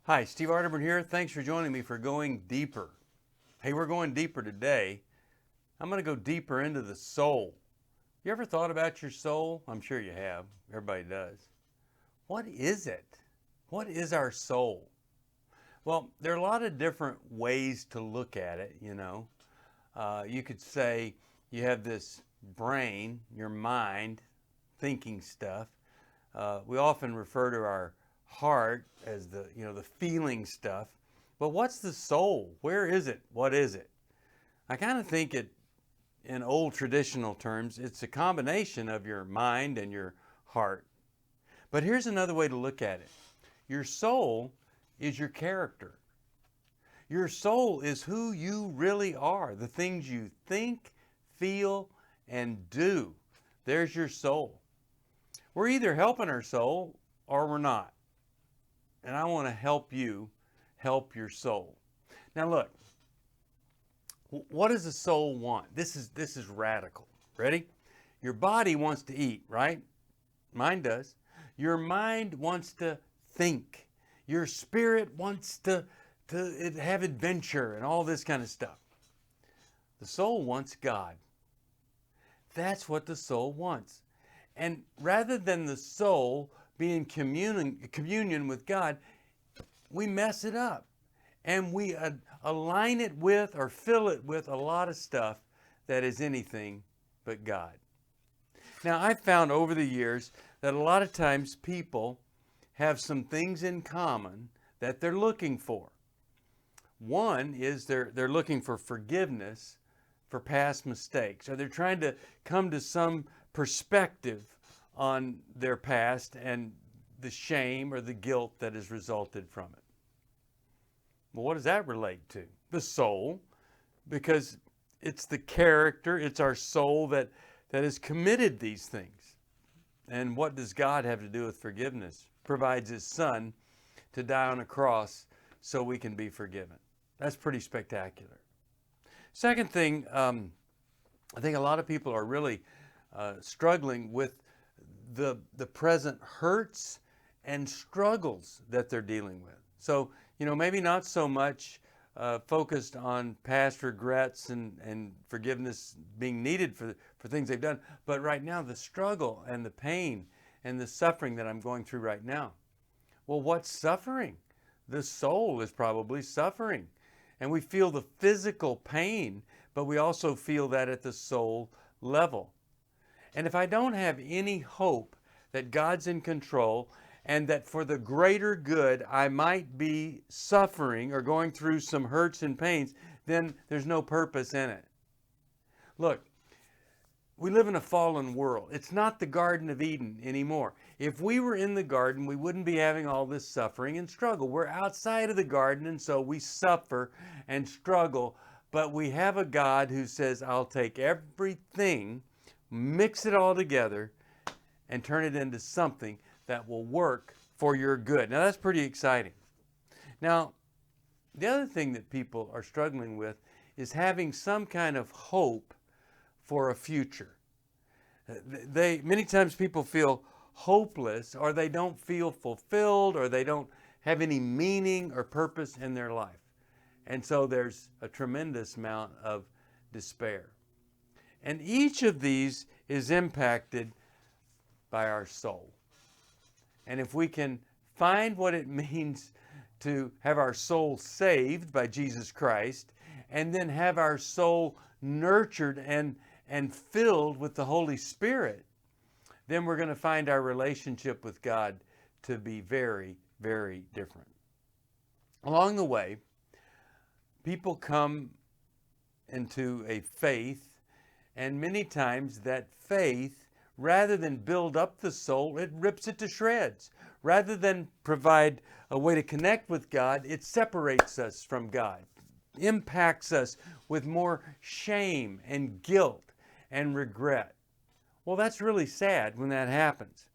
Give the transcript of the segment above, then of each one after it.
Hi, Steve Arterburn here. Thanks for joining me for Going Deeper. Hey, we're going deeper today. I'm going to go deeper into the soul. You ever thought about your soul? I'm sure you have. Everybody does. What is it? What is our soul? Well, there are a lot of different ways to look at it, you know. You could say you have this brain, your mind, thinking stuff. We often refer to our heart as the feeling stuff. But what's the soul? Where is it? What is it? I kind of think it, in old traditional terms, it's a combination of your mind and your heart. But here's another way to look at it. Your soul is your character. Your soul is who you really are, the things you think, feel, and do. There's your soul. We're either helping our soul or we're not. And I want to help you help your soul. Now look, what does the soul want? This is radical. Ready? Your body wants to eat, right? Mine does. Your mind wants to think. Your spirit wants to have adventure and all this kind of stuff. The soul wants God. That's what the soul wants. And rather than the soul be in communion with God, we mess it up. And we align it with or fill it with a lot of stuff that is anything but God. Now, I've found over the years that a lot of times people have some things in common that they're looking for. One is they're looking for forgiveness for past mistakes, or they're trying to come to some perspective on their past and the shame or the guilt that has resulted from it. Well, what does that relate to? The soul, because it's the character, it's our soul that has committed these things. And what does God have to do with forgiveness? Provides His Son to die on a cross so we can be forgiven. That's pretty spectacular. Second thing, I think a lot of people are really struggling with the present hurts and struggles that they're dealing with. So, maybe not so much focused on past regrets and forgiveness being needed for things they've done, but right now the struggle and the pain and the suffering that I'm going through right now. Well, what's suffering? The soul is probably suffering. And we feel the physical pain, but we also feel that at the soul level. And if I don't have any hope that God's in control and that for the greater good I might be suffering or going through some hurts and pains, then there's no purpose in it. Look, we live in a fallen world. It's not the Garden of Eden anymore. If we were in the garden, we wouldn't be having all this suffering and struggle. We're outside of the garden, and so we suffer and struggle. But we have a God who says, I'll take everything, mix it all together, and turn it into something that will work for your good. Now, that's pretty exciting. Now, the other thing that people are struggling with is having some kind of hope for a future. Many times people feel hopeless, or they don't feel fulfilled, or they don't have any meaning or purpose in their life. And so there's a tremendous amount of despair. And each of these is impacted by our soul. And if we can find what it means to have our soul saved by Jesus Christ, and then have our soul nurtured and filled with the Holy Spirit, then we're going to find our relationship with God to be very, very different. Along the way, people come into a faith, and many times that faith, rather than build up the soul, it rips it to shreds. Rather than provide a way to connect with God, it separates us from God, impacts us with more shame and guilt and regret. Well, that's really sad when that happens.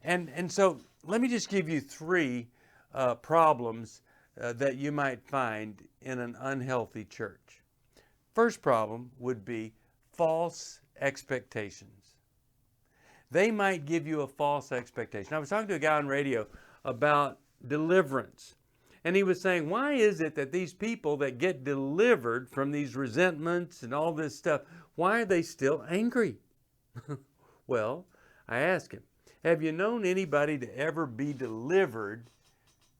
And so let me just give you three problems that you might find in an unhealthy church. First problem would be false expectations. They might give you a false expectation. I was talking to a guy on radio about deliverance. And he was saying, why is it that these people that get delivered from these resentments and all this stuff, why are they still angry? Well, I asked him, have you known anybody to ever be delivered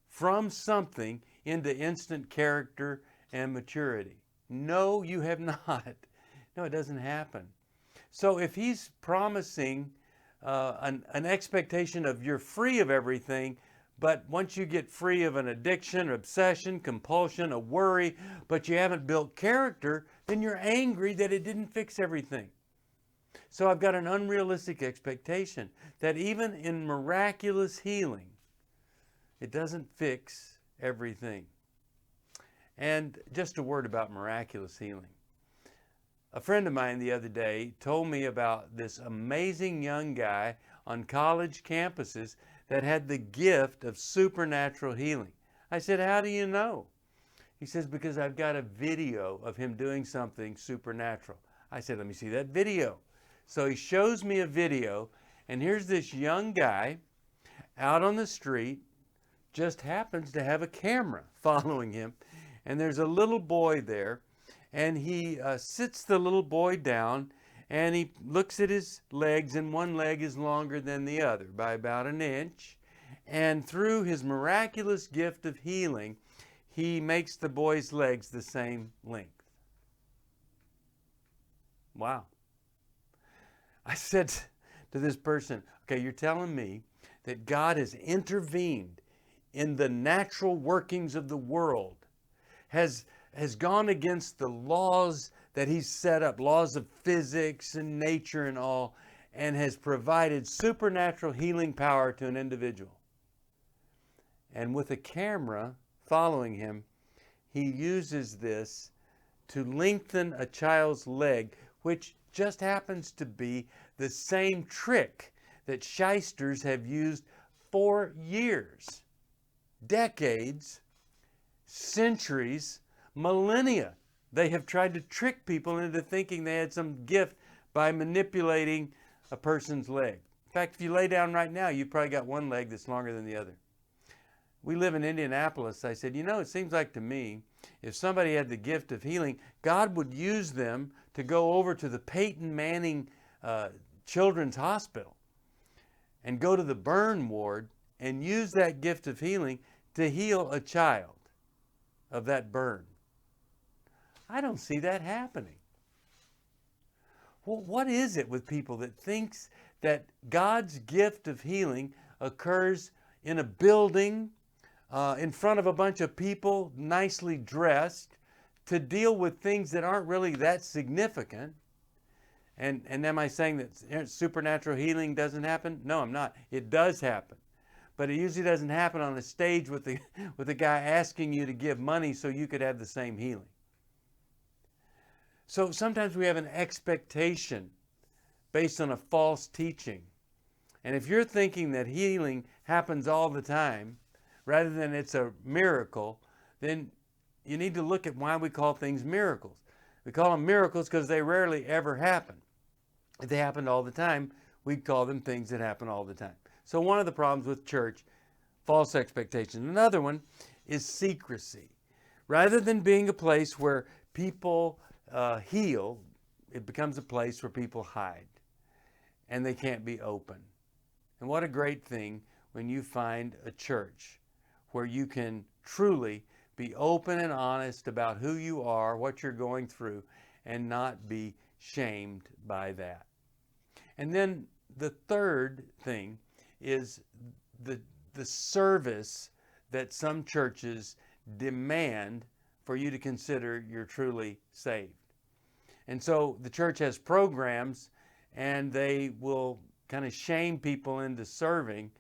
from something into instant character and maturity? No, you have not. No, it doesn't happen. So if he's promising an expectation of you're free of everything, but once you get free of an addiction, obsession, compulsion, a worry, but you haven't built character, then you're angry that it didn't fix everything. So I've got an unrealistic expectation that even in miraculous healing, it doesn't fix everything. And just a word about miraculous healing. A friend of mine the other day told me about this amazing young guy on college campuses that had the gift of supernatural healing. I said, how do you know? He says, because I've got a video of him doing something supernatural. I said, let me see that video. So he shows me a video, and here's this young guy out on the street, just happens to have a camera following him, and there's a little boy there, and he sits the little boy down, and he looks at his legs, and one leg is longer than the other by about an inch, and through his miraculous gift of healing, he makes the boy's legs the same length. Wow. I said to this person, okay, you're telling me that God has intervened in the natural workings of the world, has gone against the laws that he's set up, laws of physics and nature and all, and has provided supernatural healing power to an individual. And with a camera following him, he uses this to lengthen a child's leg, which just happens to be the same trick that shysters have used for years, decades, centuries, millennia. They have tried to trick people into thinking they had some gift by manipulating a person's leg. In fact, if you lay down right now, you've probably got one leg that's longer than the other. We live in Indianapolis. I said, you know, it seems like to me, if somebody had the gift of healing, God would use them to go over to the Peyton Manning Children's Hospital and go to the burn ward and use that gift of healing to heal a child of that burn. I don't see that happening. Well, what is it with people that thinks that God's gift of healing occurs in a building, in front of a bunch of people, nicely dressed, to deal with things that aren't really that significant? And am I saying that supernatural healing doesn't happen? No, I'm not. It does happen. But it usually doesn't happen on a stage with the guy asking you to give money so you could have the same healing. So sometimes we have an expectation based on a false teaching. And if you're thinking that healing happens all the time, rather than it's a miracle, then you need to look at why we call things miracles. We call them miracles because they rarely ever happen. If they happened all the time, we'd call them things that happen all the time. So one of the problems with church, false expectations. Another one is secrecy. Rather than being a place where people heal, it becomes a place where people hide and they can't be open. And what a great thing when you find a church where you can truly be open and honest about who you are, what you're going through, and not be shamed by that. And then the third thing is the service that some churches demand for you to consider you're truly saved. And so the church has programs, and they will kind of shame people into serving.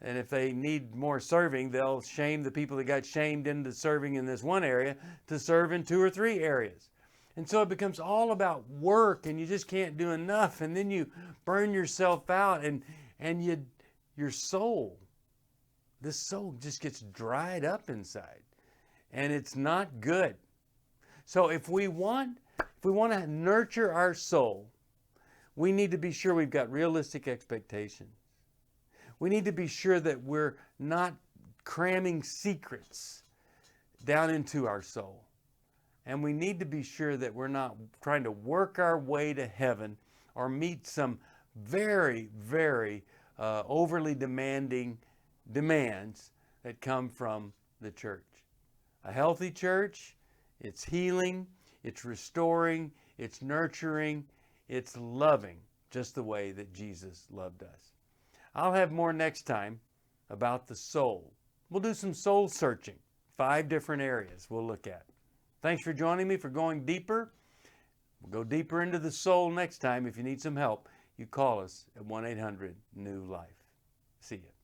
And if they need more serving, they'll shame the people that got shamed into serving in this one area to serve in 2 or 3 areas. And so it becomes all about work, and you just can't do enough. And then you burn yourself out, and your soul, this soul just gets dried up inside. And it's not good. So if we want to nurture our soul, we need to be sure we've got realistic expectations. We need to be sure that we're not cramming secrets down into our soul. And we need to be sure that we're not trying to work our way to heaven or meet some very, very overly demanding demands that come from the church. A healthy church, it's healing, it's restoring, it's nurturing, it's loving, just the way that Jesus loved us. I'll have more next time about the soul. We'll do some soul searching, 5 different areas we'll look at. Thanks for joining me for Going Deeper. We'll go deeper into the soul next time. If you need some help, you call us at 1-800-NEW-LIFE. See you.